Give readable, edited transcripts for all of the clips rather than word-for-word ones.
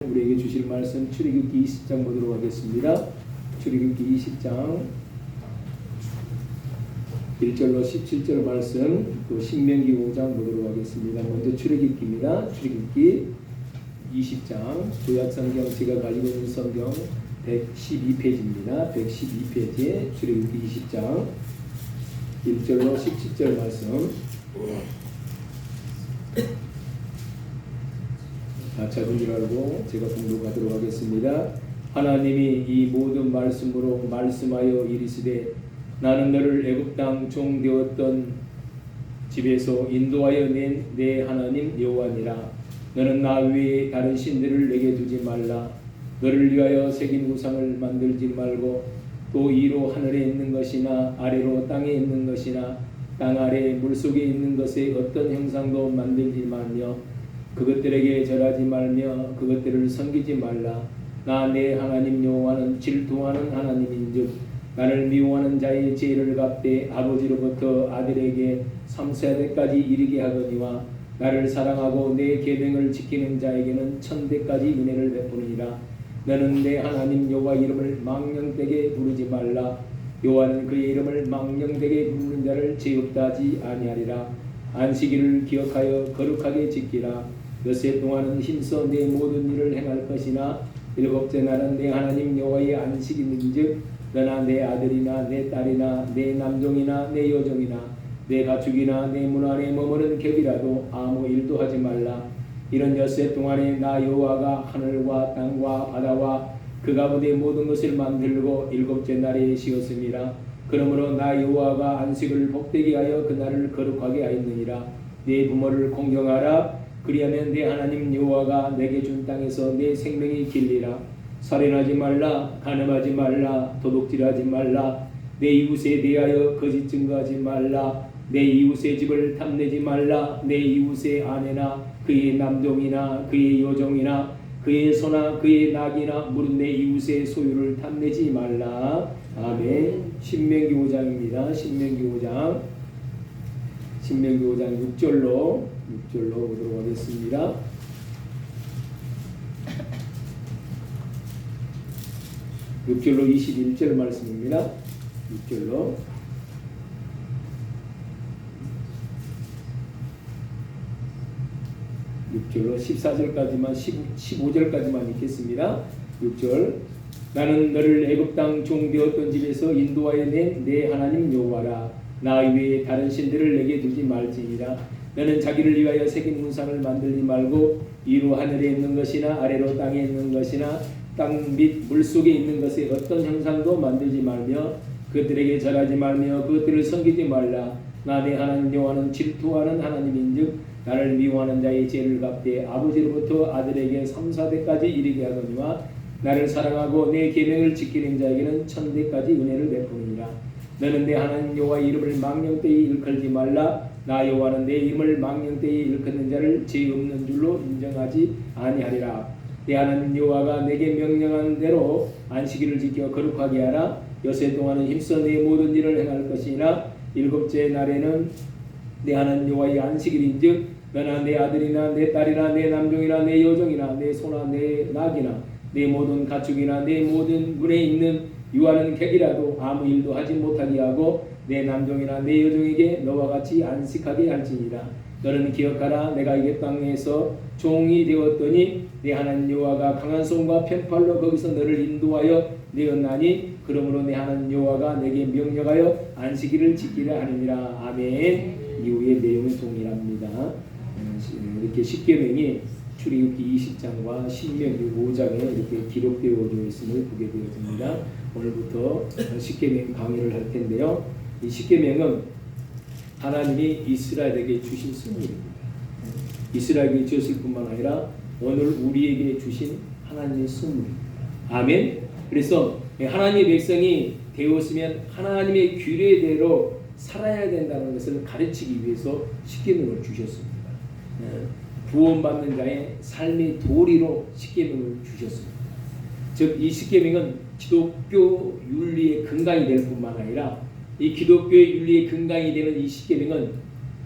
우리에게 주실 말씀 출애굽기 20장 보도록 하겠습니다. 출애굽기 20장 1절로 17절 말씀, 또 신명기 5장 보도록 하겠습니다. 먼저 출애굽기입니다. 출애굽기 20장 구약성경 제가 가지고 있는 성경 112페이지입니다. 112페이지에 출애굽기 20장 1절로 17절 말씀 다 찾은 줄 알고 제가 공독하도록 하겠습니다. 하나님이 이 모든 말씀으로 말씀하여 이르시되 나는 너를 애굽 땅 종 되었던 집에서 인도하여 낸 내 하나님 여호와니라. 너는 나 외에 다른 신들을 내게 두지 말라. 너를 위하여 새긴 우상을 만들지 말고 또 위로 하늘에 있는 것이나 아래로 땅에 있는 것이나 땅 아래 물속에 있는 것의 어떤 형상도 만들지 말며 그것들에게 절하지 말며 그것들을 섬기지 말라. 나 내 하나님 여호와는 질투하는 하나님인즉 나를 미워하는 자의 죄를 갚되 아버지로부터 아들에게 3세대까지 이르게 하거니와 나를 사랑하고 내 계명을 지키는 자에게는 1000대까지 은혜를 베푸니라. 너는 내 하나님 여호와 이름을 망령되게 부르지 말라. 여호와는 그의 이름을 망령되게 부르는 자를 죄 없다 하지 아니하리라. 안식일을 기억하여 거룩하게 지키라. 엿새 동안은 힘써 내 모든 일을 행할 것이나 일곱째 날은 내 하나님 여호와의 안식일인즉 너나 내 아들이나 내 딸이나 내 남종이나 내 여종이나 내 가축이나 내 문 안에 머무는 객이라도 아무 일도 하지 말라. 이런 엿새 동안에 나 여호와가 하늘과 땅과 바다와 그 가운데 모든 것을 만들고 일곱째 날에 쉬었음이라. 그러므로 나 여호와가 안식을 복되게 하여 그날을 거룩하게 하였느니라. 네 부모를 공경하라. 그리하면 내 하나님 여호와가 내게 준 땅에서 내 생명이 길리라. 살인하지 말라. 간음하지 말라. 도둑질하지 말라. 내 이웃에 대하여 거짓 증거하지 말라. 내 이웃의 집을 탐내지 말라. 내 이웃의 아내나 그의 남종이나 그의 여종이나 그의 소나 그의 낙이나 무릇 내 이웃의 소유를 탐내지 말라. 아멘. 신명기 5장입니다. 신명기 5장 6절로 보도록 하겠습니다. 6절로 21절 말씀입니다. 6절로 14절까지만 15절까지만 읽겠습니다. 6절 나는 너를 애굽 땅 종 되었던 집에서 인도하여 낸 내 하나님 여호와라. 나 외에 다른 신들을 내게 두지 말지니라. 너는 자기를 위하여 새긴 우상을 만들지 말고 위로 하늘에 있는 것이나 아래로 땅에 있는 것이나 땅 및 물속에 있는 것의 어떤 형상도 만들지 말며 그들에게 절하지 말며 그것들을 섬기지 말라. 나 내 하나님 여호와는 질투하는 하나님인즉 나를 미워하는 자의 죄를 갚되 아버지로부터 아들에게 3,4대까지 이르게 하거니와 나를 사랑하고 내 계명을 지키는 자에게는 1000대까지 은혜를 베푸느니라. 너는 내 하나님 여호와의 이름을 망령되이 일컬지 말라. 나 여호와는 내 이름을 망령되이 일컫는 자를 죄 없는 줄로 인정하지 아니하리라. 내 하나님 여호와가 내게 명령한 대로 안식일을 지켜 거룩하게 하라. 엿새 동안은 힘써 내 모든 일을 행할 것이나 일곱째 날에는 내 하나님 여호와의 안식일인즉 너나 내 아들이나 내 딸이나 내 남종이나 내 여종이나 내 소나 내 낙이나 내 모든 가축이나 내 모든 문에 있는 유하는 객이라도 아무 일도 하지 못하게 하고 내 남종이나 내 여종에게 너와 같이 안식하게 할지니라. 너는 기억하라. 내가 이 땅에서 종이 되었더니 내 하나님 여호와가 강한 손과 편팔로 거기서 너를 인도하여 내었나니 그러므로 내 하나님 여호와가 내게 명령하여 안식일을 지키라 하느니라. 아멘. 이후의 내용은 동일합니다. 이렇게 십계명이 출애굽기 20장과 신명기 5장에 이렇게 기록되어 있음을 보게 되었습니다. 오늘부터 십계명 강의를 할 텐데요. 이 십계명은 하나님이 이스라엘에게 주신 선물입니다. 이스라엘에게 주었을 뿐만 아니라 오늘 우리에게 주신 하나님의 선물입니다. 아멘. 그래서 하나님의 백성이 되었으면 하나님의 규례대로 살아야 된다는 것을 가르치기 위해서 십계명을 주셨습니다. 구원받는 자의 삶의 도리로 십계명을 주셨습니다. 즉 이 십계명은 기독교 윤리의 근간이 될 뿐만 아니라 이 기독교의 윤리의 근간이 되는 이 십계명은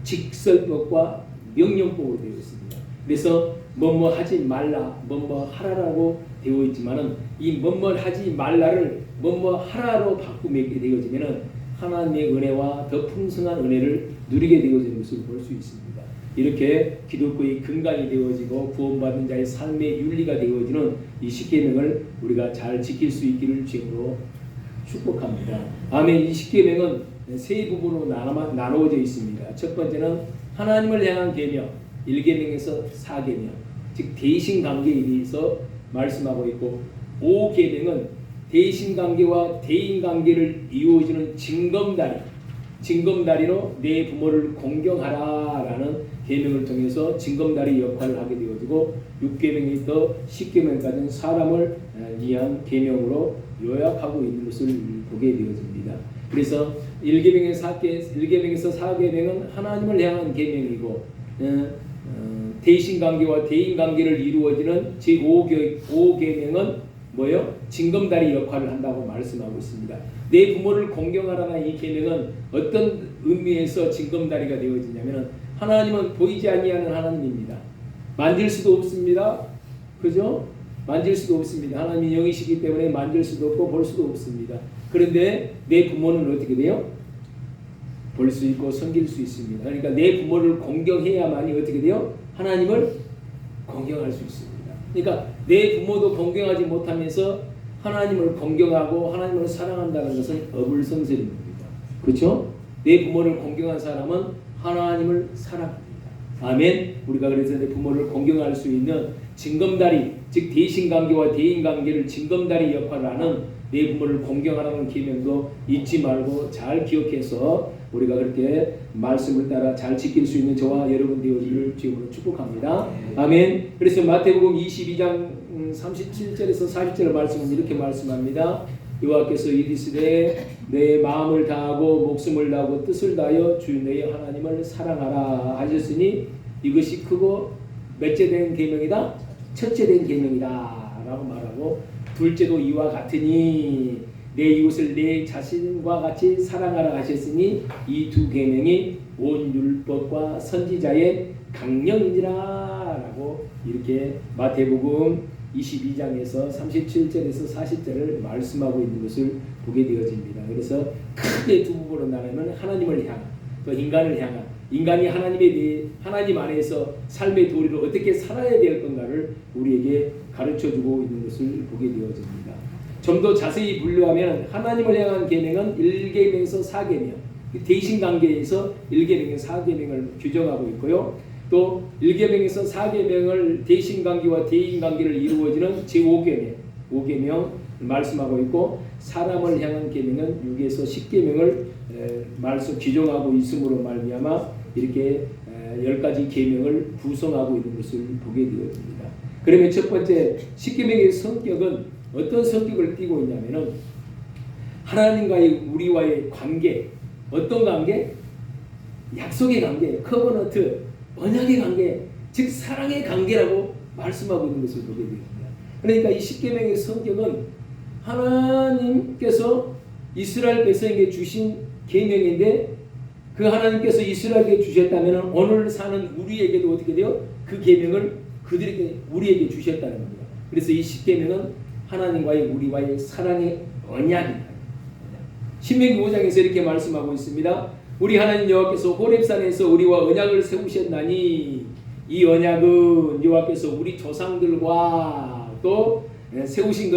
직설법과 명령법으로 되어 있습니다. 그래서 뭐뭐 하지 말라, 뭐뭐 하라라고 되어 있지만은 이 뭐뭐 하지 말라를 뭐뭐 하라로 바꾸게 되어지면은 하나님의 은혜와 더 풍성한 은혜를 누리게 되어지는 것을 볼 수 있습니다. 이렇게 기독교의 근간이 되어지고 구원받은 자의 삶의 윤리가 되어지는 이 십계명을 우리가 잘 지킬 수 있기를 주님으로 축복합니다. 아멘. 이 십계명은 세 부분으로 나누어져 있습니다. 첫 번째는 하나님을 향한 계명, 1계명에서 4계명, 즉 대신관계에 대해서 말씀하고 있고, 5계명은 대신관계와 대인관계를 이루어지는 징검다리로 내 부모를 공경하라라는 계명을 통해서 징검다리 역할을 하게 되어지고, 6계명이 또 10계명까지는 사람을 위한 계명으로 요약하고 있는 것을 보게 되어집니다. 그래서 1계명에서 4계명은 하나님을 향한 계명이고, 대신관계와 대인관계를 이루어지는 제5계명은 뭐요? 징검다리 역할을 한다고 말씀하고 있습니다. 내 부모를 공경하라는 이 계명은 어떤 의미에서 징검다리가 되어지냐면, 하나님은 보이지 아니하는 하나님입니다. 만질 수도 없습니다. 그죠? 만질 수도 없습니다. 하나님이 영이시기 때문에 만질 수도 없고 볼 수도 없습니다. 그런데 내 부모는 어떻게 돼요? 볼 수 있고 섬길 수 있습니다. 그러니까 내 부모를 공경해야만이 어떻게 돼요? 하나님을 공경할 수 있습니다. 그러니까 내 부모도 공경하지 못하면서 하나님을 공경하고 하나님을 사랑한다는 것은 어불성설입니다. 그렇죠? 내 부모를 공경한 사람은 하나님을 사랑합니다. 아멘. 우리가 그래서 내 부모를 공경할 수 있는 징검다리, 즉 대신관계와 대인관계를 징검다리 역할을 하는 내 부모를 공경하라는 계명도 잊지 말고 잘 기억해서 우리가 그렇게 말씀을 따라 잘 지킬 수 있는 저와 여러분 되어지기를 주님으로 축복합니다. 아멘. 그래서 마태복음 22장 37절에서 40절 말씀은 이렇게 말씀합니다. 여호와께서 이르시되 내 마음을 다하고 목숨을 다하고 뜻을 다하여 주 너의 하나님을 사랑하라 하셨으니 이것이 크고 몇째 된 계명이다? 첫째 된 계명이다 라고 말하고, 둘째도 이와 같으니 내 이웃을 내 자신과 같이 사랑하라 하셨으니 이 두 계명이 온 율법과 선지자의 강령이니라 라고 이렇게 마태복음 22장에서 37절에서 40절을 말씀하고 있는 것을 보게 되어집니다. 그래서 크게 두 부분으로 나누면 하나님을 향한, 또 인간을 향한, 인간이 하나님 안에서 삶의 도리를 어떻게 살아야 될 건가를 우리에게 가르쳐주고 있는 것을 보게 되어집니다. 좀 더 자세히 분류하면 하나님을 향한 계명은 1계명에서 4계명, 대신관계에서 1계명에서 4계명을 규정하고 있고요. 또 1계명에서 4계명을 대신관계와 대인관계를 이루어지는 제5계명 말씀하고 있고, 사람을 향한 계명은 6에서 10계명을 규정하고 있음으로 말미암아 이렇게 10가지 계명을 구성하고 있는 것을 보게 되어집니다. 그러면 첫 번째 10계명의 성격은 어떤 성격을 띠고 있냐면은 하나님과의 우리와의 관계, 어떤 관계? 약속의 관계, 커버넌트, 언약의 관계, 즉 사랑의 관계라고 말씀하고 있는 것을 보게 됩니다. 그러니까 이 10계명의 성격은 하나님께서 이스라엘 백성에게 주신 계명인데, 그 하나님께서 이스라엘에게 주셨다면 오늘 사는 우리에게도 어떻게 돼요? 그 계명을 그들에게 우리에게 주셨다는 겁니다. 그래서 이 10계명은 하나님과의 우리와의 사랑의 언약입니다. 신명기 5장에서 이렇게 말씀하고 있습니다. 우리 하나님 여호와께서 호렙산에서 우리와 언약을 세우셨나니 이 언약은 여호와께서 우리 조상들과 또 세우신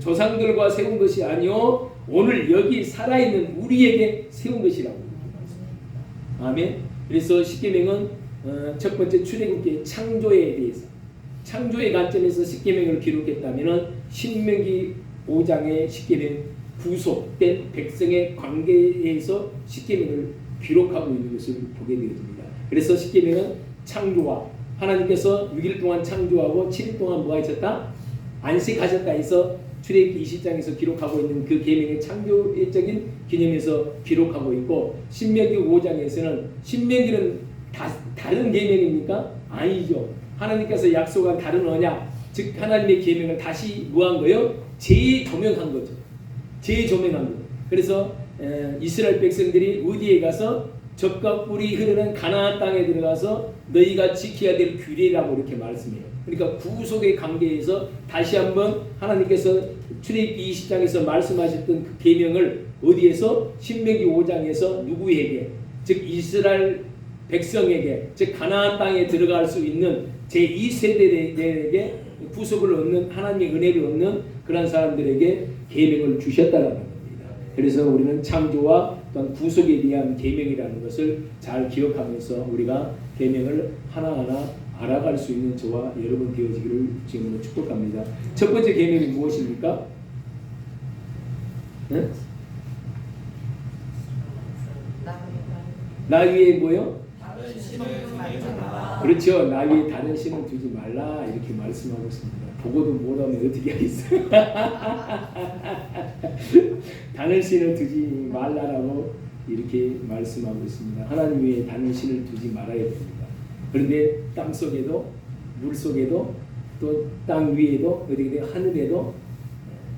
조상들과 세운 것이 아니요 오늘 여기 살아있는 우리에게 세운 것이라고 말씀합니다. 아멘. 그래서 10계명은 첫 번째 출애굽기의 창조에 대해서, 창조의 관점에서 10계명을 기록했다면 신명기 5장의 10계명 구속된 백성의 관계에서 10계명을 기록하고 있는 것을 보게 되어집니다. 그래서 10계명은 창조와 하나님께서 6일 동안 창조하고 7일 동안 뭐 하셨다? 안식하셨다 해서 출애굽기 20장에서 기록하고 있는 그 계명의 창조적인 개념에서 기록하고 있고, 신명기 5장에서는 신명기는 다른 계명입니까? 아니죠. 하나님께서 약속한 다른 언약, 즉 하나님의 계명을 다시 뭐한 거예요? 재조명한 거죠. 재조명한 거. 그래서 이스라엘 백성들이 어디에 가서 젖과 꿀이 흐르는 가나안 땅에 들어가서 너희가 지켜야 될 규례라고 이렇게 말씀해요. 그러니까 구속의 관계에서 다시 한번 하나님께서 출애굽기 20장에서 말씀하셨던 그 계명을 어디에서 신명기 5장에서 누구에게, 즉 이스라엘 백성에게, 즉 가나안 땅에 들어갈 수 있는 제2세대에게 구속을 얻는, 하나님의 은혜를 얻는 그런 사람들에게 계명을 주셨다라는 겁니다. 그래서 우리는 창조와 또한 구속에 대한 계명이라는 것을 잘 기억하면서 우리가 계명을 하나하나 알아갈 수 있는 저와 여러분 되어지기를 지금으로 축복합니다. 첫 번째 계명이 무엇입니까? 네? 나 위에 뭐요? 그렇죠. 나 위에 다른 신을 두지 말라 이렇게 말씀하고 있습니다. 보고도 못하면 어떻게 하겠어요? 다른 신을 두지 말라라고 이렇게 말씀하고 있습니다. 하나님 외에 다른 신을 두지 말아야 됩니다. 그런데 땅 속에도 물 속에도 또 땅 위에도 어디 하늘에도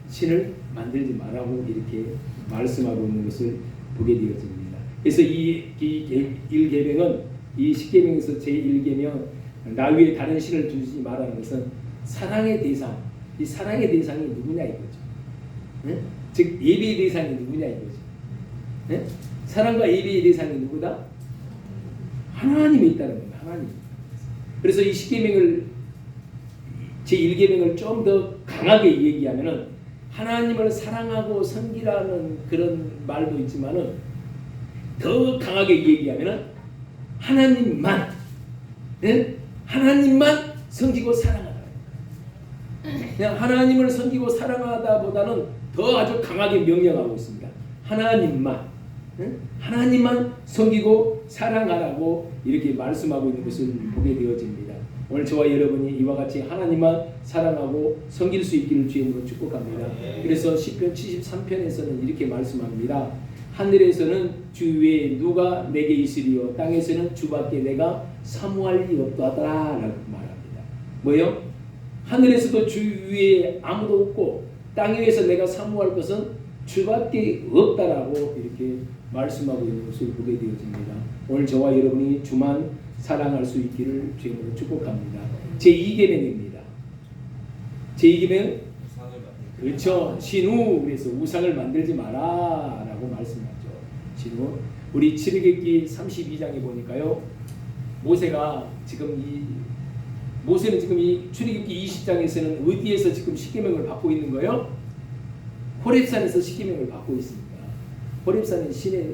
신을 만들지 말라고 이렇게 말씀하고 있는 것을 보게 되어집니다. 그래서 이 1계명은 이 10계명에서 제1계명 나 위에 다른 신을 두지 말라는 것은 사랑의 대상, 이 사랑의 대상이 누구냐 이거죠. 네? 즉 예배의 대상이 누구냐 이거죠. 네? 사랑과 예배의 대상이 누구다? 하나님이 있다는 겁니다. 하나님. 그래서 이 10계명을 제1계명을 좀 더 강하게 얘기하면은 하나님을 사랑하고 섬기라는 그런 말도 있지만은 더 강하게 얘기하면은 하나님만, 네? 하나님만 섬기고 사랑하라. 그냥 하나님을 섬기고 사랑하다보다는 더 아주 강하게 명령하고 있습니다. 하나님만, 네? 하나님만 섬기고 사랑하라고 이렇게 말씀하고 있는 것을 보게 되어집니다. 오늘 저와 여러분이 이와 같이 하나님만 사랑하고 섬길 수 있기를 주님으로 축복합니다. 그래서 시편 73편에서는 이렇게 말씀합니다. 하늘에서는 주 위에 누가 내게 있으리요 땅에서는 주밖에 내가 사모할 리 없도하더라 라고 말합니다. 뭐요? 하늘에서도 주 위에 아무도 없고 땅 위에서 내가 사모할 것은 주밖에 없다라고 이렇게 말씀하고 있는 것을 보게 되어집니다. 오늘 저와 여러분이 주만 사랑할 수 있기를 주님으로 축복합니다. 제2계명입니다. 제2계명 그렇죠. 신우, 그래서 우상을 만들지 마라 라고 말씀하죠. 신우. 우리 출애굽기 32장에 보니까요, 모세는 지금 이 출애굽기 20장에서는 어디에서 지금 십계명을 받고 있는 거예요? 호렙산에서 십계명을 받고 있습니다. 호렙산은 신의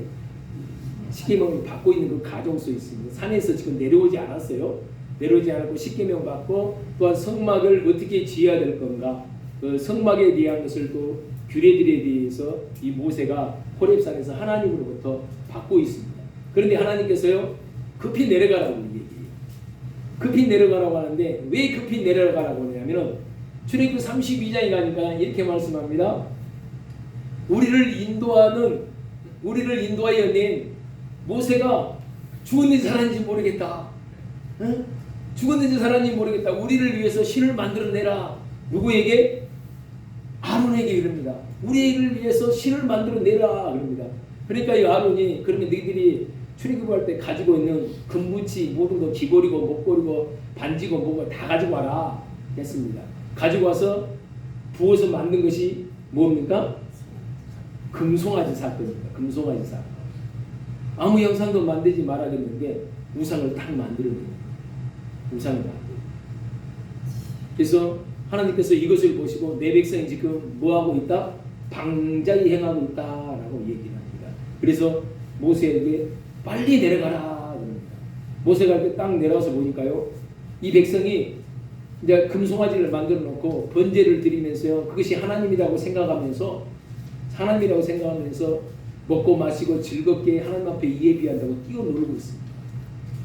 십계명을 받고 있는 그 가정 속에 있습니다. 산에서 지금 내려오지 않았어요. 내려오지 않았고 십계명 받고 또한 성막을 어떻게 지어야 될 건가, 그 성막에 대한 것을 또 규례들에 대해서 이 모세가 호렙산에서 하나님으로부터 받고 있습니다. 그런데 하나님께서요 급히 내려가라고 얘기해요. 급히 내려가라고 하는데 왜 급히 내려가라고 하냐면은 출애굽기 32장에 가니까 이렇게 말씀합니다. 우리를 인도하여 낸 모세가 죽었는지 살았는지 모르겠다. 응? 죽었는지 살았는지 모르겠다. 우리를 위해서 신을 만들어내라. 누구에게? 아론에게 이릅니다. 우리를 위해서 신을 만들어내라 그럽니다. 그러니까 이 아론이 그러면 너희들이 출애굽할 때 가지고 있는 금붙이 모든 거 귀걸이고 목걸이고 반지고 뭐고 다 가지고 와라 했습니다. 가지고 와서 부어서 만든 것이 뭡니까? 금송아지 사건입니다. 금송아지 사건. 아무 형상도 만들지 말아야겠는데 우상을 딱 만들어내는 거예요. 우상을 만들어요. 그래서 하나님께서 이것을 보시고 내 백성이 지금 뭐하고 있다? 방자히 행하고 있다라고 얘기를 합니다. 그래서 모세에게 빨리 내려가라 그럽니다. 모세가 이렇게 딱 내려와서 보니까요, 이 백성이 이제 금송아지를 만들어 놓고 번제를 드리면서요, 그것이 하나님이라고 생각하면서 먹고 마시고 즐겁게 하나님 앞에 예비한다고 뛰어놀고 있습니다.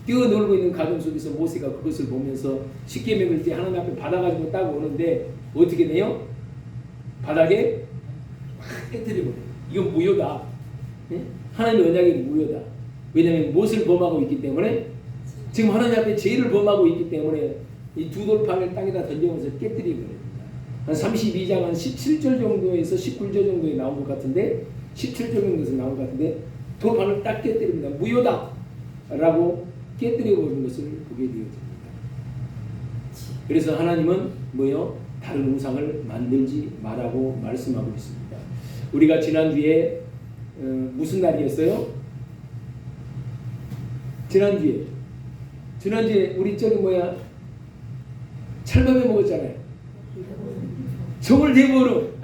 뛰어놀고 있는 가정 속에서 모세가 그것을 보면서 십계명을 이제 하나님 앞에 받아가지고 딱 오는데 어떻게 돼요? 바닥에 확 깨뜨리고 이건 무효다. 네? 하나님의 언약이 무효다. 왜냐하면 무엇을 범하고 있기 때문에, 지금 하나님 앞에 죄를 범하고 있기 때문에 이 두 돌판을 땅에다 던져서 깨뜨리고 그럽니다. 한 32장 한 17절 정도에서 19절 정도에 나온 것 같은데, 17절 정도에서 나온 것 같은데 돌판을 딱 깨뜨립니다. 무효다 라고 깨뜨려 버리는 것을 보게 되어집니다. 그래서 하나님은 뭐요? 다른 우상을 만들지 말라고 말씀하고 있습니다. 우리가 지난주에 무슨 날이었어요? 지난주에 우리 저기 뭐야? 찰밥에 먹었잖아요. 정을 대보러.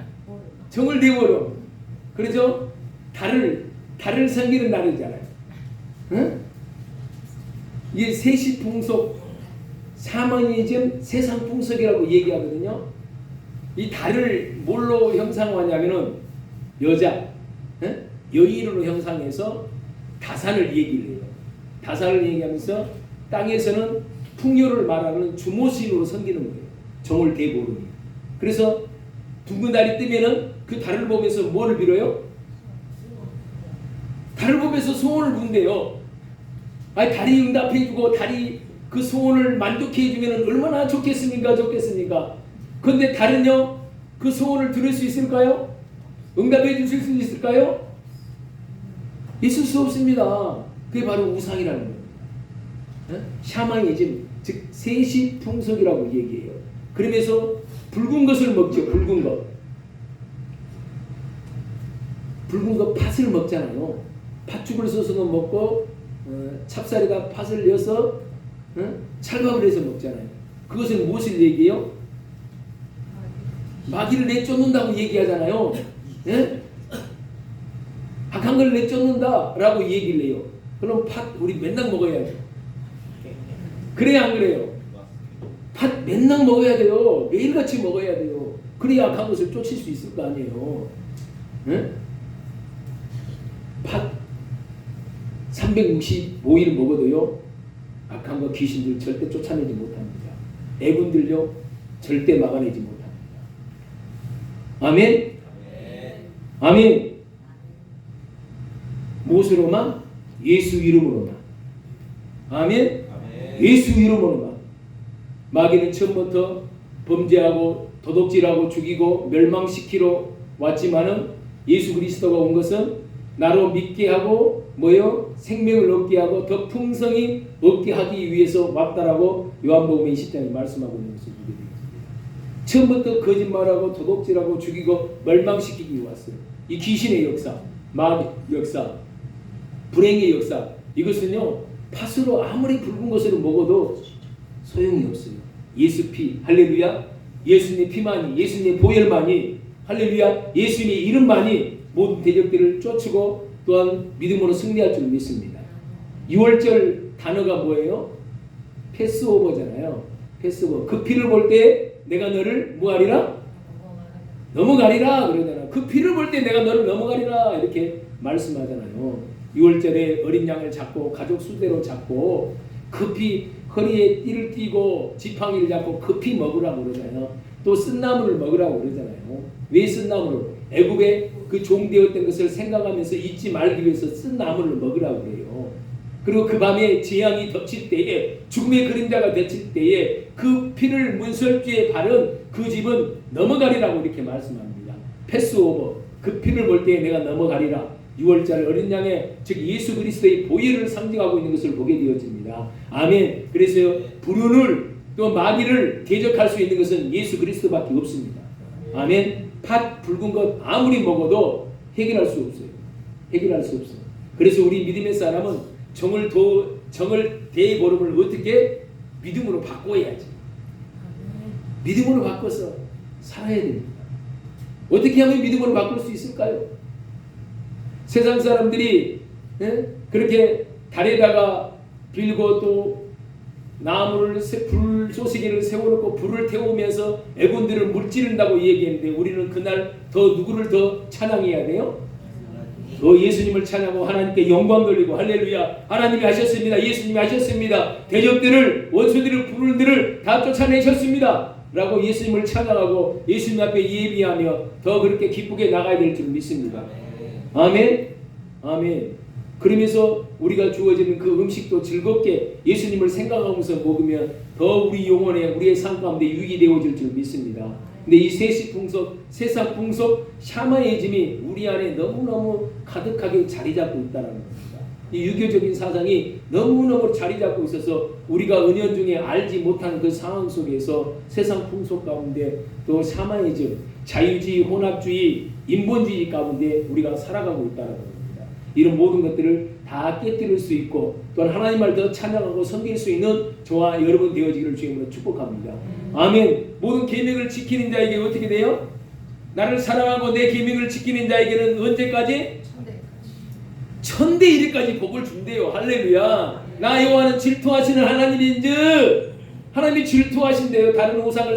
그러죠? 달을 섬기는 날이잖아요. 응? 이게 세시풍속, 샤머니즘, 세상풍속이라고 얘기하거든요. 이 달을 뭘로 형상화하냐면은 여자, 응? 여인으로 형상해서 다산을 얘기를 해요. 다산을 얘기하면서 땅에서는 풍요를 말하는 주모신으로 섬기는 거예요. 정월 대보름이. 그래서 둥근 달이 뜨면은 그 달을 보면서 뭐를 빌어요? 달을 보면서 소원을 빈대요. 아니, 달이 응답해주고 달이 그 소원을 만족해주면 얼마나 좋겠습니까? 그런데 달은요, 그 소원을 들을 수 있을까요? 응답해 주실 수 있을까요? 있을 수 없습니다. 그게 바로 우상이라는 겁니다. 샤머니즘, 즉 세시풍속이라고 얘기해요. 그러면서 붉은 것을 먹죠. 붉은 것 팥을 먹잖아요. 팥죽을 써서도 먹고 찹쌀에다 팥을 넣어서 찰밥을 해서 먹잖아요. 그것은 무엇을 얘기해요? 마귀를 내쫓는다고 얘기하잖아요. 예? 악한 걸 내쫓는다라고 얘기를 해요. 그럼 팥 우리 맨날 먹어야죠. 그래야 안 그래요? 팥 맨날 먹어야 돼요. 매일같이 먹어야 돼요. 그래야 악한 것을 쫓을 수 있을 거 아니에요. 예? 팥 365일 먹어도요, 악한 거 귀신들 절대 쫓아내지 못합니다. 애군들요 절대 막아내지 못합니다. 아멘? 아멘. 무엇으로만? 예수 이름으로만. 아멘? 예수 이름으로만. 마귀는 처음부터 범죄하고 도둑질하고 죽이고 멸망시키러 왔지만은 예수 그리스도가 온 것은 나로 믿게 하고 뭐요? 생명을 얻게 하고 더 풍성히 얻게 하기 위해서 왔다라고 요한복음 20장에 말씀하고 있는 것을 보게 되겠습니다. 처음부터 거짓말하고 도둑질하고 죽이고 멸망시키기 위해 왔어요. 이 귀신의 역사, 마귀 역사, 불행의 역사, 이것은요 팥으로 아무리 붉은 것으로 먹어도 소용이 없어요. 예수 피, 할렐루야. 예수님의 피만이, 예수님의 보혈만이, 할렐루야. 예수님의 이름만이 모든 대적들을 쫓고 또한 믿음으로 승리할 줄 믿습니다. 6월절 단어가 뭐예요? 패스오버잖아요. 패스오버. 그 피를 볼 때 내가 너를 뭐하리라? 넘어가리라 그러잖아요. 그 피를 볼 때 내가 너를 넘어가리라 이렇게 말씀하잖아요. 6월절에 어린 양을 잡고 가족 수대로 잡고 급히 허리에 띠를 띠고 지팡이를 잡고 급히 먹으라고 그러잖아요. 또 쓴나물을 먹으라고 그러잖아요. 왜 쓴나물을? 애굽에 그 종되었던 것을 생각하면서 잊지 말기 위해서 쓴나물을 먹으라고 그래요. 그리고 그 밤에 재앙이 덮칠 때에, 죽음의 그림자가 덮칠 때에 그 피를 문설주에 바른 그 집은 넘어가리라고 이렇게 말씀합니다. 패스오버. 그 피를 볼 때에 내가 넘어가리라. 6월절 어린 양의 즉 예수 그리스도의 보혈을 상징하고 있는 것을 보게 되어집니다. 아멘. 그래서 불운을 또 마귀를 대적할 수 있는 것은 예수 그리스도밖에 없습니다. 아멘. 팥 붉은 것 아무리 먹어도 해결할 수 없어요. 해결할 수 없어요. 그래서 우리 믿음의 사람은 정을 대보름을 어떻게 믿음으로 바꿔야지. 믿음으로 바꿔서 살아야 됩니다. 어떻게 하면 믿음으로 바꿀 수 있을까요? 세상 사람들이 그렇게 달에다가 빌고 또 나무를 불쏘시개를 세워놓고 불을 태우면서 애군들을 물찌른다고 얘기했는데 우리는 그날 더 누구를 더 찬양해야 돼요? 더 예수님을 찬양하고 하나님께 영광 돌리고 할렐루야 하나님이 하셨습니다. 예수님이 하셨습니다. 대적들을 원수들을 불운들을 다 쫓아내셨습니다. 라고 예수님을 찬양하고 예수님 앞에 예비하며 더 그렇게 기쁘게 나가야 될 줄 믿습니다. 아멘. 아멘. 그러면서 우리가 주어지는 그 음식도 즐겁게 예수님을 생각하면서 먹으면 더 우리 영혼에 우리의 삶 가운데 유익이 되어질 줄 믿습니다. 근데 이 세시풍속, 세상풍속, 샤머니즘이 우리 안에 너무너무 가득하게 자리 잡고 있다는 겁니다. 이 유교적인 사상이 너무너무 자리 잡고 있어서 우리가 은연중에 알지 못하는 그 상황 속에서 세상 풍속 가운데 또 샤머니즘, 자유주의, 혼합주의, 인본주의 가운데 우리가 살아가고 있다는 겁니다. 이런 모든 것들을 다 깨뜨릴 수 있고 또한 하나님을 더 찬양하고 섬길 수 있는 저와 여러분 되어지기를 주님으로 축복합니다. 아멘. 모든 계명을 지키는 자에게 어떻게 돼요? 나를 사랑하고 내 계명을 지키는 자에게는 언제까지? 천대 1위까지 복을 준대요. 할렐루야. 나 여호와는 질투하시는 하나님인즉 하나님이 질투하신대요. 다른 우상을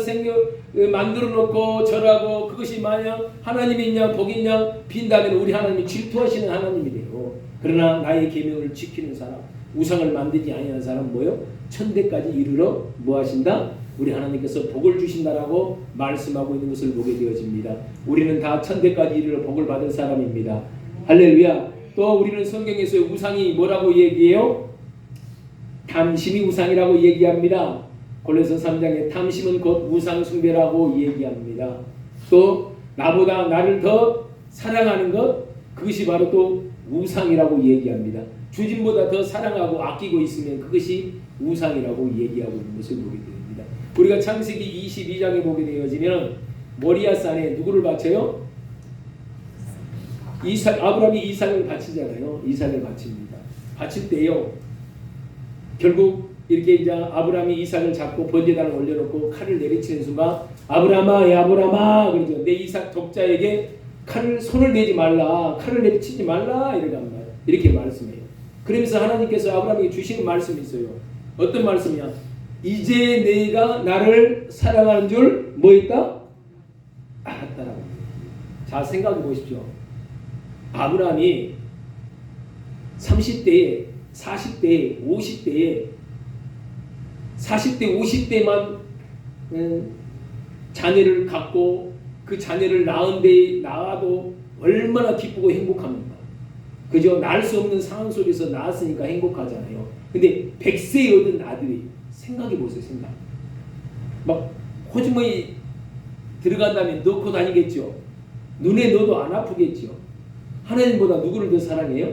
만들어 놓고 절하고 그것이 만약 하나님이냐 복이냐 빈다면 우리 하나님이 질투하시는 하나님이래요. 그러나 나의 계명을 지키는 사람, 우상을 만들지 아니하는 사람 뭐요? 천대까지 이르러 뭐 하신다? 우리 하나님께서 복을 주신다라고 말씀하고 있는 것을 보게 되어집니다. 우리는 다 천대까지 이르러 복을 받을 사람입니다. 할렐루야. 또 우리는 성경에서 우상이 뭐라고 얘기해요? 탐심이 우상이라고 얘기합니다. 골로새 3장에 탐심은 곧 우상 숭배라고 얘기합니다. 또 나보다 나를 더 사랑하는 것, 그것이 바로 또 우상이라고 얘기합니다. 주님보다 더 사랑하고 아끼고 있으면 그것이 우상이라고 얘기하고 있는 것을 보게 됩니다. 우리가 창세기 22장에 보게 되어지면 모리아산에 누구를 바쳐요? 아브라함이 이삭을 바치잖아요. 이삭을 바칩니다. 바칠 때요. 결국 이렇게 이제 아브라함이 이삭을 잡고 번제단을 올려놓고 칼을 내리치는 순간 아브라함아, 야 아브라함아 그러죠. 내 이삭 독자에게 손을 내지 말라, 칼을 내리치지 말라 이렇게 말씀해요. 그러면서 하나님께서 아브라함에게 주시는 말씀이 있어요. 어떤 말씀이야? 이제 내가 나를 사랑하는 줄 뭐 있다? 알았다라고. 자 생각해 보십시오. 아브라함이 30대에 40대에 50대에 40대 50대만 자녀를 갖고 그 자녀를 낳아도 얼마나 기쁘고 행복합니까? 그죠? 낳을 수 없는 상황 속에서 낳았으니까 행복하잖아요. 근데 100세에 얻은 아들이 생각해 보세요. 생각. 막 호주머니 들어간다면 넣고 다니겠죠. 눈에 넣어도 안 아프겠죠. 하나님보다 누구를 더 사랑해요?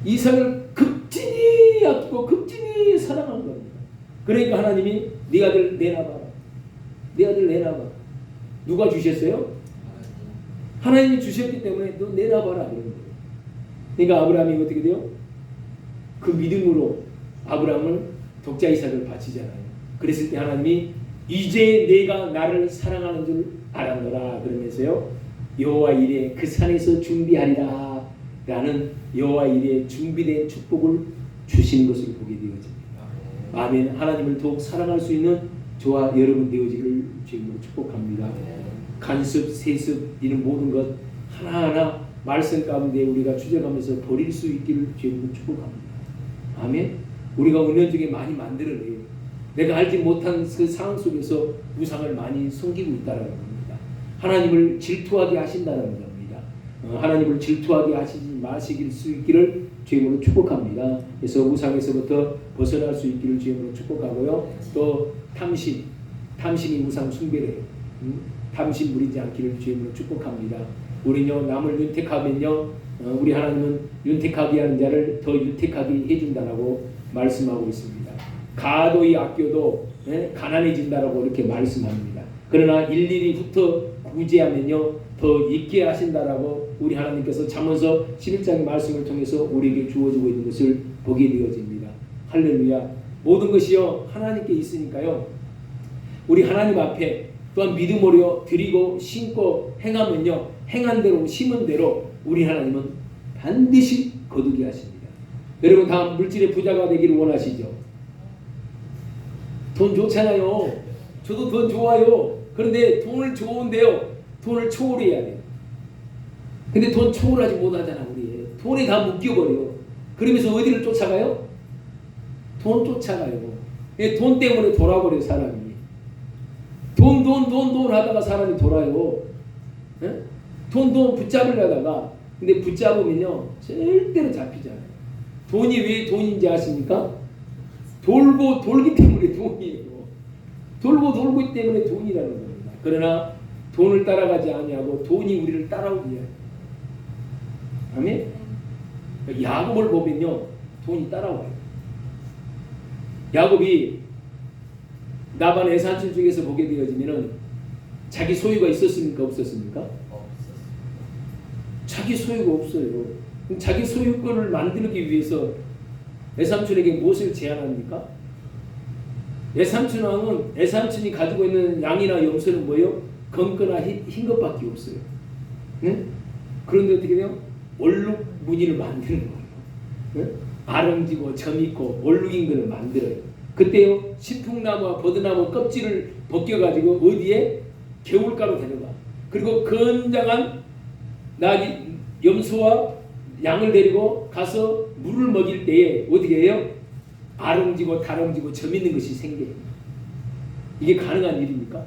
이삭을 극진히 아끼고 극진히 사랑한 겁니다. 그러니까 하나님이 네 아들 내놔봐라. 네 아들 내놔봐. 누가 주셨어요? 하나님이 주셨기 때문에 너 내놔봐라 그런 거예요. 그러니까 아브라함이 어떻게 돼요? 그 믿음으로 아브라함은 독자 이삭을 바치잖아요. 그랬을 때 하나님이 이제 내가 나를 사랑하는 줄 알았노라 그러면서요. 여호와 이레 그 산에서 준비하리라 라는 여호와 이레 준비된 축복을 주시는 것을 보게 되어집니다. 아멘. 하나님을 더욱 사랑할 수 있는 저와 여러분 되어지기를 주님으로 축복합니다. 간섭, 세습 이런 모든 것 하나하나 말씀 가운데 우리가 추적하면서 버릴 수 있기를 주님으로 축복합니다. 아멘. 우리가 은연중에 많이 만들어내요. 내가 알지 못한 그 상황 속에서 우상을 많이 섬기고 있다는 겁니다. 하나님을 질투하게 하신다는 겁니다. 하나님을 질투하게 하시지 마시길 수 있기를 주님으로 축복합니다. 그래서 우상에서부터 벗어날 수 있기를 주님으로 축복하고요. 또 탐심이 우상 숭배래요. 탐심 부리지 않기를 주님으로 축복합니다. 우리는요 남을 윤택하면요 우리 하나님은 윤택하게 하는 자를 더 윤택하게 해준다라고 말씀하고 있습니다. 가도히 아껴도 가난해진다라고 이렇게 말씀합니다. 그러나 일일이 붙어 구제하면요 더 있게 하신다라고 우리 하나님께서 잠언서 11장의 말씀을 통해서 우리에게 주어지고 있는 것을 보게 되어집니다. 할렐루야. 모든 것이요 하나님께 있으니까요 우리 하나님 앞에 또한 믿음으로 드리고 심고 행하면요 행한 대로 심은 대로 우리 하나님은 반드시 거두게 하십니다. 여러분 다 물질의 부자가 되기를 원하시죠? 돈 좋잖아요. 저도 돈 좋아요. 그런데 돈을 좋은데요 돈을 초월해야 돼요. 근데 돈 초월하지 못하잖아. 우리 돈에 다 묶여버려. 그러면서 어디를 쫓아가요? 돈 쫓아가요. 돈 때문에 돌아버려요. 사람이 돈 하다가 사람이 돌아요. 돈 붙잡으려다가 근데 붙잡으면요 절대로 잡히잖아요. 돈이 왜 돈인지 아십니까? 돌기 때문에 돈이에요. 돌고 있기 때문에 돈이라는 겁니다. 그러나 돈을 따라가지 아니하고 돈이 우리를 따라오게 해요. 아멘. 야곱을 보면요, 돈이 따라와요. 야곱이 라반 외삼촌 중에서 보게 되어지면은 자기 소유가 있었습니까? 없었습니까? 없었어요. 자기 소유가 없어요. 자기 소유권을 만들기 위해서 외삼촌에게 무엇을 제안합니까? 외삼촌왕은 외삼촌이 가지고 있는 양이나 염소는 뭐예요? 건거나 흰 것밖에 없어요. 응? 그런데 어떻게 돼요? 얼룩 무늬를 만드는 거예요. 응? 아름지고 점있고 얼룩인 것을 만들어요. 그때요, 신풍나무와 버드나무 껍질을 벗겨가지고 어디에? 개울가로 데려가. 그리고 건장한 나귀 염소와 양을 데리고 가서 물을 먹일 때에 어떻게 해요? 아름지고 다름지고 점있는 것이 생겨요. 이게 가능한 일입니까?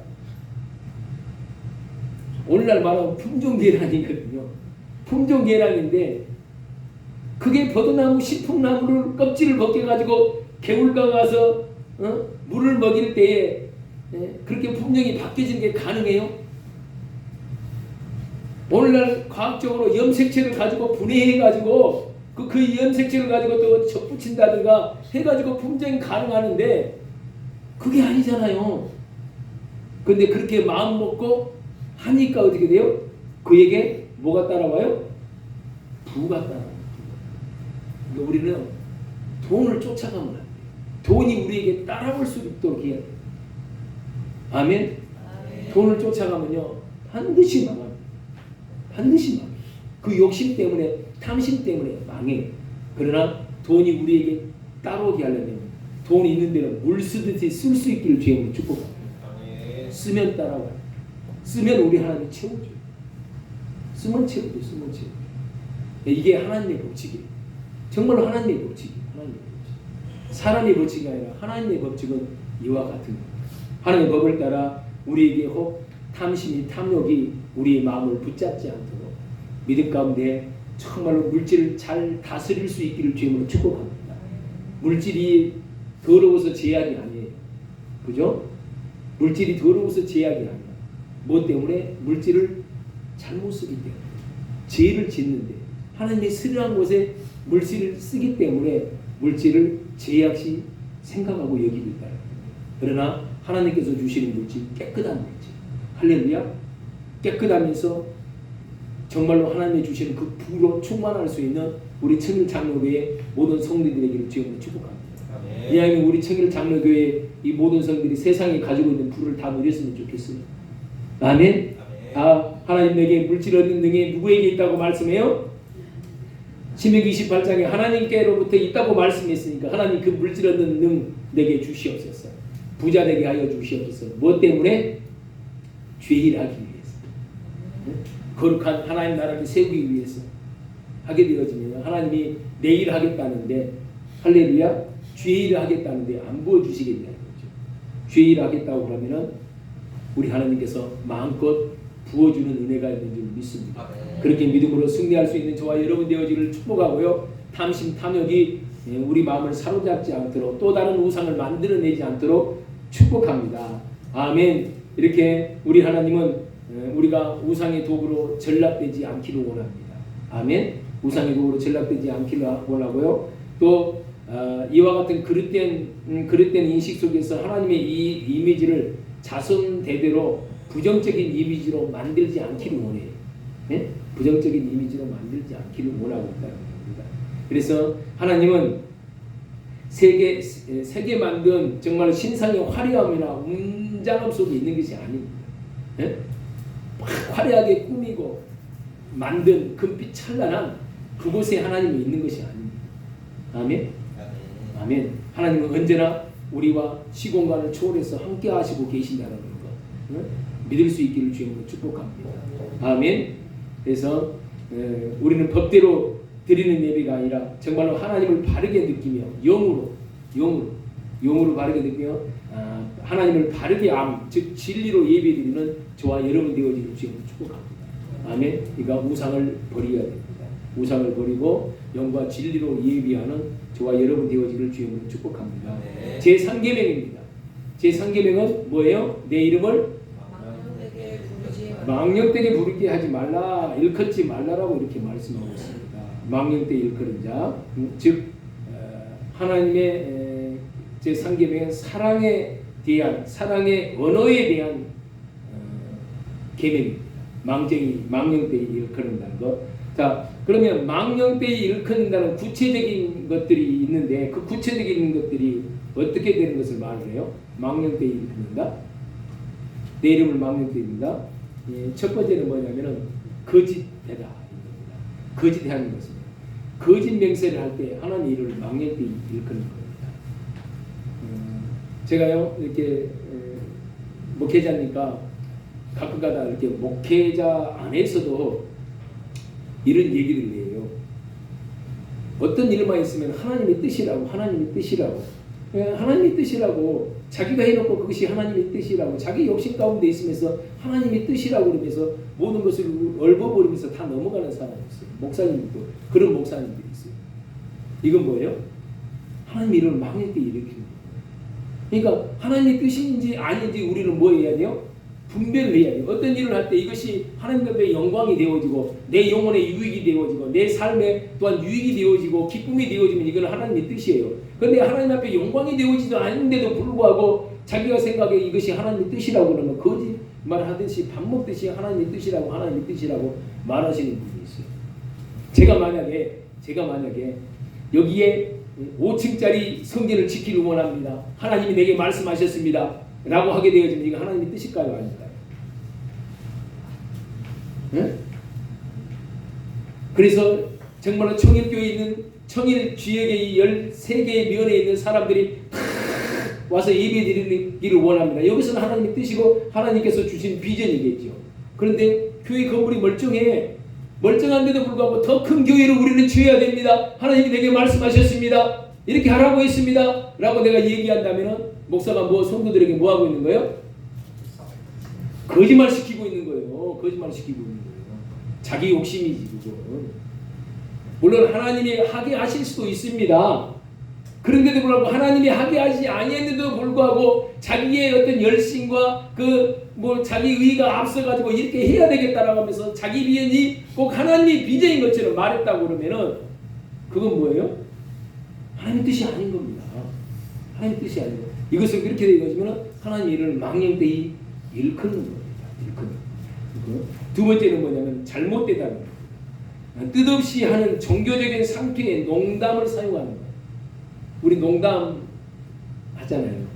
오늘날 말하면 품종계량이거든요. 품종계량인데 그게 버드나무 신풍나무를 껍질을 벗겨가지고 개울가 가서 물을 먹일 때에 그렇게 품종이 바뀌어지는 게 가능해요? 오늘날 과학적으로 염색체를 가지고 분해해가지고 그 염색체를 가지고 또 접붙인다든가 해가지고 품종이 가능하는데 그게 아니잖아요. 근데 그렇게 마음 먹고 하니까 어떻게 돼요? 그에게 뭐가 따라와요? 부가 따라와요. 그러니까 우리는 돈을 쫓아가면 안 돼요. 돈이 우리에게 따라올 수 있도록 해야 돼요. 아멘? 돈을 쫓아가면요 반드시 망합니다. 반드시 망해요. 그 욕심 때문에, 탐심 때문에 망해요. 그러나 돈이 우리에게 따라오게 하려면 돈이 있는 대로 물 쓰듯이 쓸 수 있기를 주님으로 축복합니다. 쓰면 따라와요. 쓰면 우리 하나님이 채워줘요. 쓰면 채워줘요. 쓰면 채워줘요. 이게 하나님의 법칙이에요. 정말로 하나님의 법칙이에요. 하나님의 법칙. 사람의 법칙이 아니라 하나님의 법칙은 이와 같은 겁니다. 하나님의 법을 따라 우리에게 혹 탐심이 탐욕이 우리의 마음을 붙잡지 않도록 믿음 가운데 정말로 물질을 잘 다스릴 수 있기를 주님으로 축복합니다. 물질이 더러워서 제약이 아니에요. 그죠? 물질이 더러워서 제약이 아니야. 뭐 때문에? 물질을 잘못 쓰기 때문에. 죄를 짓는데 하나님이 쓰려는 곳에 물질을 쓰기 때문에 물질을 죄악시 생각하고 여기고 있다. 그러나 하나님께서 주시는 물질, 깨끗한 물질. 할렐루야. 깨끗하면서 정말로 하나님이 주시는 그 부로 충만할 수 있는 우리 청일 장로교회 모든 성도들에게 주님을 축복합니다. 이왕이면 우리 청일 장로교회 이 모든 성들이 세상에 가지고 있는 부를 다 누렸으면 좋겠어요. 아멘. 하나님 내게 물질 얻는 능이 누구에게 있다고 말씀해요? 신명기 28장에 하나님께로부터 있다고 말씀했으니까 하나님 그 물질 얻는 능 내게 주시옵소서. 부자 되게 하여 주시옵소서. 무엇 때문에? 죄일하기 위해서. 거룩한 하나님 나라를 세우기 위해서 하게 되어지면 하나님이 내 일을 하겠다는데 할렐루야 죄일을 하겠다는데 안 부어주시겠냐는 거죠. 죄일을 하겠다고 그러면은 우리 하나님께서 마음껏 부어주는 은혜가 있는 줄 믿습니다. 그렇게 믿음으로 승리할 수 있는 저와 여러분 되어지기를 축복하고요. 탐심 탐욕이 우리 마음을 사로잡지 않도록 또 다른 우상을 만들어내지 않도록 축복합니다. 아멘. 이렇게 우리 하나님은 우리가 우상의 도구로 전락되지 않기를 원합니다. 아멘. 우상의 도구로 전락되지 않기를 원하고요. 또 이와 같은 그릇된 인식 속에서 하나님의 이 이미지를 자손 대대로 부정적인 이미지로 만들지 않기를 원해요. 네? 부정적인 이미지로 만들지 않기를 원하고 있다는 겁니다. 그래서 하나님은 세계 만든 정말 신상의 화려함이나 웅장함 속에 있는 것이 아닙니다. 네? 화려하게 꾸미고 만든 금빛 찬란한 그곳에 하나님이 있는 것이 아닙니다. 아멘. 아멘. 하나님은 언제나 우리와 시공간을 초월해서 함께 하시고 계신다는 것 믿을 수 있기를 주님으로 축복합니다. 아멘. 그래서 우리는 법대로 드리는 예배가 아니라 정말로 하나님을 바르게 느끼며 영으로 바르게 느끼며 하나님을 바르게 즉 진리로 예배드리는 저와 여러분 되어지기를 주님으로 축복합니다. 아멘. 그러니까 우상을 버려야 됩니다. 우상을 버리고 영과 진리로 예비하는 저와 여러분 되어지기를 주님으로 축복합니다. 네. 제3계명입니다. 제3계명은 뭐예요? 내 이름을 망령되게 부르게 하지 말라, 일컫지 말라라고 이렇게 말씀하고 있습니다. 망령 때 일컬은 자, 즉 하나님의 제 3계명은 사랑에 대한 사랑의 언어에 대한 계명입니다. 망령 때 일컬는다는 것. 자, 그러면 망령 때 일컬는다는 구체적인 것들이 있는데 그 구체적인 것들이 어떻게 되는 것을 말해요? 망령 때 일컬는다. 내 이름을 망령 때 일컬는다. 첫 번째는 뭐냐면은 거짓되다. 거짓하는 것입니다. 거짓 맹세를 할 때 하나님 이름을 망령 때 일컬는 겁니다. 제가요 이렇게 목회자니까 가끔가다 이렇게 목회자 안에서도 이런 얘기를 해요. 어떤 일만 있으면 하나님의 뜻이라고, 하나님의 뜻이라고, 하나님의 뜻이라고 자기가 해놓고 그것이 하나님의 뜻이라고 자기 욕심 가운데 있으면서 하나님의 뜻이라고 그러면서 모든 것을 얽어버리면서 다 넘어가는 사람이 있어요. 목사님도 그런 목사님들이 있어요. 이건 뭐예요? 하나님 이름을 망령 때 일으키는 거예요. 그러니까 하나님의 뜻인지 아닌지 우리는 뭐 해야 돼요? 분별을 해야 돼요. 어떤 일을 할 때 이것이 하나님 앞에 영광이 되어지고 내 영혼의 유익이 되어지고 내 삶에 또한 유익이 되어지고 기쁨이 되어지면 이건 하나님의 뜻이에요. 그런데 하나님 앞에 영광이 되어지도 않는데도 불구하고 자기가 생각해 이것이 하나님의 뜻이라고 그러면 거짓말 하듯이 밥 먹듯이 하나님의 뜻이라고 말하시는 분이 있어요. 제가 만약에 여기에 5층짜리 성전을 지키길 원합니다. 하나님이 내게 말씀하셨습니다. 라고 하게 되어지면 이거 하나님의 뜻일까요? 아닐까요? 네? 그래서 정말로 청일교회에 있는 청일 지역의 13개의 면에 있는 사람들이 와서 예배 드리기를 원합니다. 여기서는 하나님의 뜻이고 하나님께서 주신 비전이겠죠. 그런데 교회 건물이 멀쩡한데도 불구하고 더 큰 교회를 우리는 지어야 됩니다. 하나님이 내게 말씀하셨습니다. 이렇게 하라고 했습니다. 라고 내가 얘기한다면 목사가 성도들에게 뭐 하고 있는 거예요? 거짓말 시키고 있는 거예요. 자기 욕심이지 그건. 물론 하나님이 하게 하실 수도 있습니다. 그런데도 불구하고 하나님이 하게 하지 아니했는데도 불구하고 자기의 어떤 열심과 자기 의가 앞서가지고 이렇게 해야 되겠다라고 하면서 자기 비전이 꼭 하나님의 비전인 것처럼 말했다고 그러면은 그건 뭐예요? 하나님의 뜻이 아닌 겁니다. 하나님의 뜻이 아닌 겁니다. 이것을 그렇게 되어지면 하나님 이름을 망령 때 일컫는 겁니다. 두 번째는 뭐냐면 잘못되다는 겁니다. 뜻없이 하는 종교적인 상태의 농담을 사용하는 거예요. 우리 농담 하잖아요.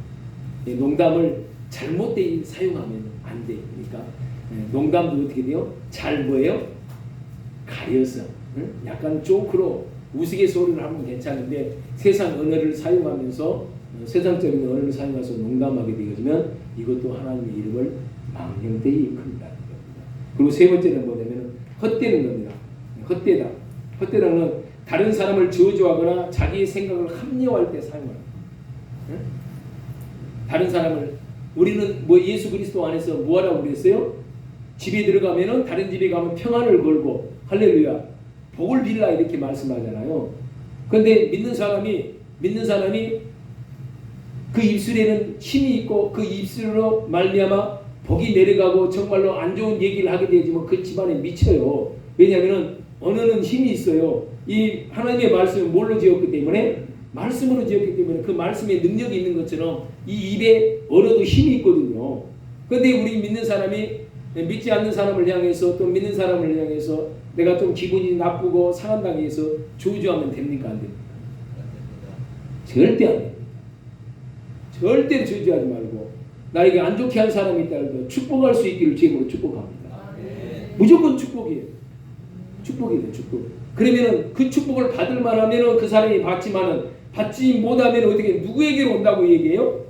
농담을 잘못되게 사용하면 안 돼요. 그러니까 농담도 어떻게 돼요? 가려서 약간 조크로 우스갯소리를 하면 괜찮은데 세상 언어를 사용하면서 세상적인 언어를 사용해서 농담하게 되어지면 이것도 하나님의 이름을 망령되이 일컫는다는 겁니다. 그리고 세 번째는 뭐냐면 헛되는 겁니다. 헛되다는 건 다른 사람을 저주하거나 자기의 생각을 합리화할 때 사용하는 거예요. 다른 사람을 우리는 예수 그리스도 안에서 뭐하라고 그랬어요? 집에 들어가면은 다른 집에 가면 평안을 걸고 할렐루야 복을 빌라 이렇게 말씀하잖아요. 그런데 믿는 사람이 그 입술에는 힘이 있고 그 입술로 말미암아 복이 내려가고 정말로 안 좋은 얘기를 하게 되지만 그 집안에 미쳐요. 왜냐하면 언어는 힘이 있어요. 이 하나님의 말씀을 뭘로 지었기 때문에 말씀으로 지었기 때문에 그 말씀에 능력이 있는 것처럼 이 입에 언어도 힘이 있거든요. 그런데 우리 믿는 사람이 믿지 않는 사람을 향해서 또 믿는 사람을 향해서 내가 좀 기분이 나쁘고 상한다고 해서 저주하면 됩니까? 안 됩니까? 절대 안 됩니다. 절대 저주하지 말고 나에게 안 좋게 한 사람이 있다고 축복할 수 있기를 주님으로 축복합니다. 무조건 축복이에요. 축복이에요. 축복. 그러면은 그 축복을 받을 만하면은 그 사람이 받지 못하면 어떻게 누구에게로 온다고 얘기해요?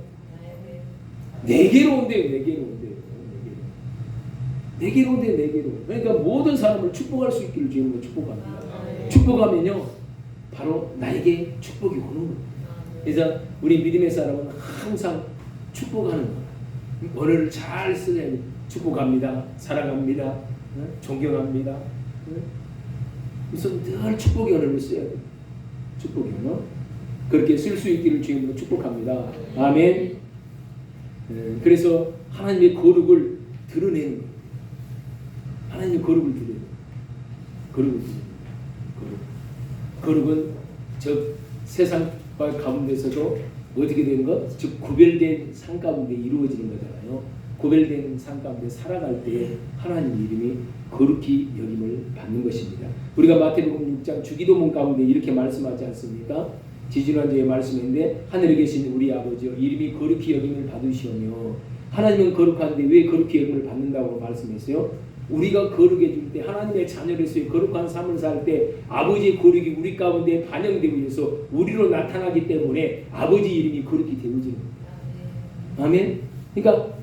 내게로 온대요. 내게로. 그러니까 모든 사람을 축복할 수 있기를 주님으로 축복합니다. 축복하면요 바로 나에게 축복이 오는 겁니다. 그래서 우리 믿음의 사람은 항상 축복하는 거예요. 언어를 잘 써야 돼요. 축복합니다. 사랑합니다. 존경합니다. 그래서 늘 축복의 언어를 써야 돼요. 축복의 언어. 그렇게 쓸 수 있기를 주님으로 축복합니다. 아멘. 그래서 하나님의 거룩을 드러내는 거예요. 하나님의 거룩을 드러내는 거예요. 거룩. 거룩은 즉 세상과 가운데서도 어떻게 되는 것? 즉 구별된 삶 가운데 이루어지는 거잖아요. 구별된 삶 가운데 살아갈 때 하나님 이름이 거룩히 여김을 받는 것입니다. 우리가 마태복음 6장 주기도문 가운데 이렇게 말씀하지 않습니까? 지지난주에 말씀했는데 하늘에 계신 우리 아버지여 이름이 거룩히 여김을 받으시오며 하나님은 거룩한데 왜 거룩히 여김을 받는다고 말씀했어요? 우리가 거룩해질 때 하나님의 자녀로서의 거룩한 삶을 살 때 아버지의 거룩이 우리 가운데 반영되고 있어서 우리로 나타나기 때문에 아버지 이름이 거룩히 되어지는 겁니다. 아멘. 그러니까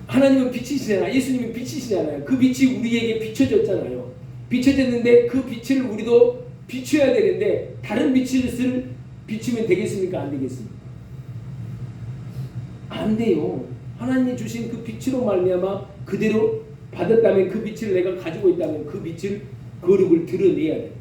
하나님은 빛이시잖아요. 예수님은 빛이시잖아요. 그 빛이 우리에게 비춰졌잖아요. 비춰졌는데 그 빛을 우리도 비춰야 되는데 다른 빛을 비추면 되겠습니까? 안 되겠습니까? 안 돼요. 하나님이 주신 그 빛으로 말미암아 그대로 받았다면 그 빛을 내가 가지고 있다면 그 빛을 거룩을 드러내야 돼.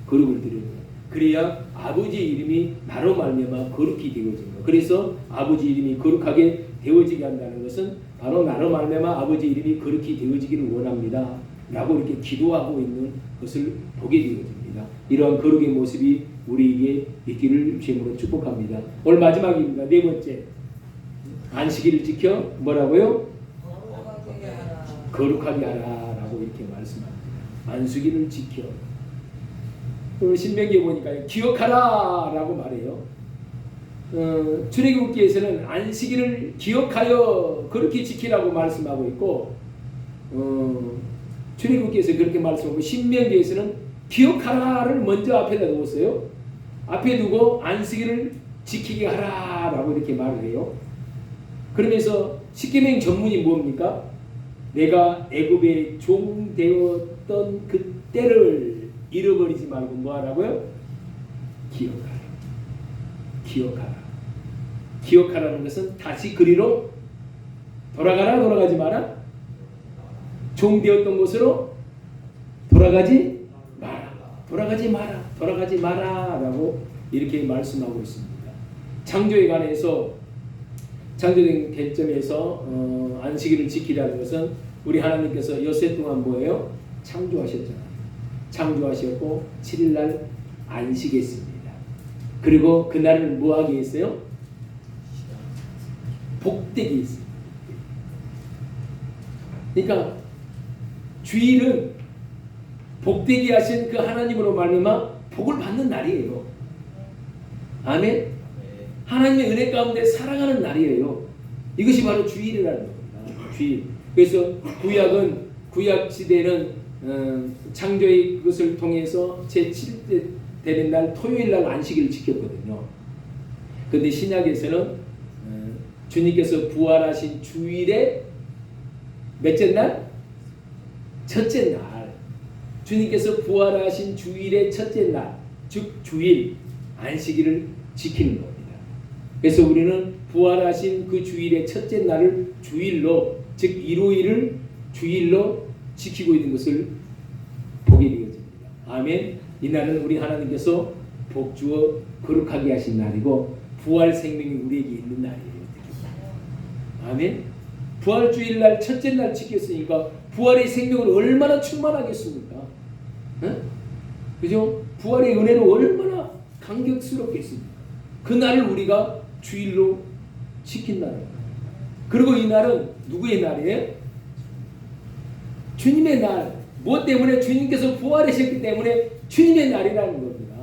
거룩을 드러내야 돼. 그래야 아버지의 이름이 나로 말미암아 거룩히 되어지는 거. 그래서 아버지 이름이 거룩하게 되어지게 한다는 것은 바로 나로 말미암아 아버지 이름이 거룩히 되어지기를 원합니다. 라고 이렇게 기도하고 있는 것을 보게 되어집니다. 이러한 거룩의 모습이 우리에게 있기를 주님으로 축복합니다. 오늘 마지막입니다. 네 번째. 안식일을 지켜 뭐라고요? 거룩하게 하라라고 이렇게 말씀합니다. 안식일을 지켜. 오늘 신명기에 보니까 기억하라라고 말해요. 출애굽기에서는 안식일을 기억하여 그렇게 지키라고 말씀하고 있고 출애굽기에서 그렇게 말씀하고 신명기에서는 기억하라를 먼저 앞에다 두었어요. 앞에 두고 안식일을 지키게 하라라고 이렇게 말을 해요. 그러면서 십계명 전문이 뭡니까? 내가 애굽의 종 되었던 그때를 잃어버리지 말고 뭐 하라고요? 기억하라. 기억하라. 기억하라는 것은 다시 그리로 돌아가라 돌아가지 마라? 종 되었던 곳으로 돌아가지 마라. 돌아가지 마라. 돌아가지 마라 라고 이렇게 말씀하고 있습니다. 창조에 관해서 창조된 대점에서 안식일을 지키라는 것은 우리 하나님께서 엿새 동안 뭐예요? 창조하셨잖아요. 창조하셨고 7일날 안식했습니다. 그리고 그날을 뭐하게 했어요? 복되게 했습니다. 그러니까 주일은 복되게 하신 그 하나님으로 말미암아 복을 받는 날이에요. 아멘. 하나님의 은혜 가운데 살아가는 날이에요. 이것이 바로 주일이라는 겁니다. 주일. 그래서 구약 시대는 창조의 그것을 통해서 제7대 되는 날 토요일 날 안식일을 지켰거든요. 그런데 신약에서는 주님께서 부활하신 주일에 몇째 날? 첫째 날. 주님께서 부활하신 주일의 첫째 날, 즉 주일 안식일을 지키는 겁니다. 그래서 우리는 부활하신 그 주일의 첫째 날을 주일로, 즉 일요일을 주일로 지키고 있는 것을 보게 되어집니다. 아멘. 이 날은 우리 하나님께서 복주어 거룩하게 하신 날이고 부활 생명이 우리에게 있는 날이에요. 아멘. 부활 주일날 첫째 날 지켰으니까 부활의 생명으로 얼마나 충만하겠습니까? 그죠? 부활의 은혜로 얼마나 감격스럽겠습니까? 그 날을 우리가 주일로 지킨 날이에요. 그리고 이 날은 누구의 날이에요? 주님의 날. 무엇 때문에? 주님께서 부활하셨기 때문에 주님의 날이라는 겁니다.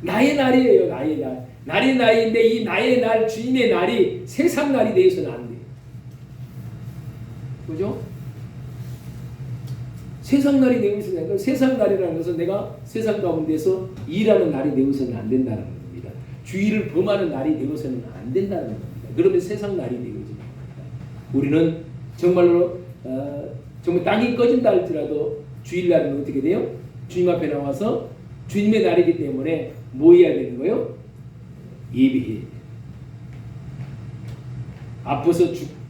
나의 날이에요. 나의 날. 날이 나이인데 이 나의 날, 주님의 날이 세상 날이 되어서는 안 돼요. 그죠? 세상 날이 되어서는 안 돼요. 세상 날이라는 것은 내가 세상 가운데서 일하는 날이 되어서는 안 된다는 겁니다. 주의를 범하는 날이 되어서는 안 된다는 겁니다. 그러면 세상 날이 되어집니다. 우리는 정말로 정말 땅이 꺼진다 할지라도 주일날은 어떻게 돼요? 주님 앞에 나와서 주님의 날이기 때문에 뭐 해야 되는 거예요? 예배해야 돼요. 아파서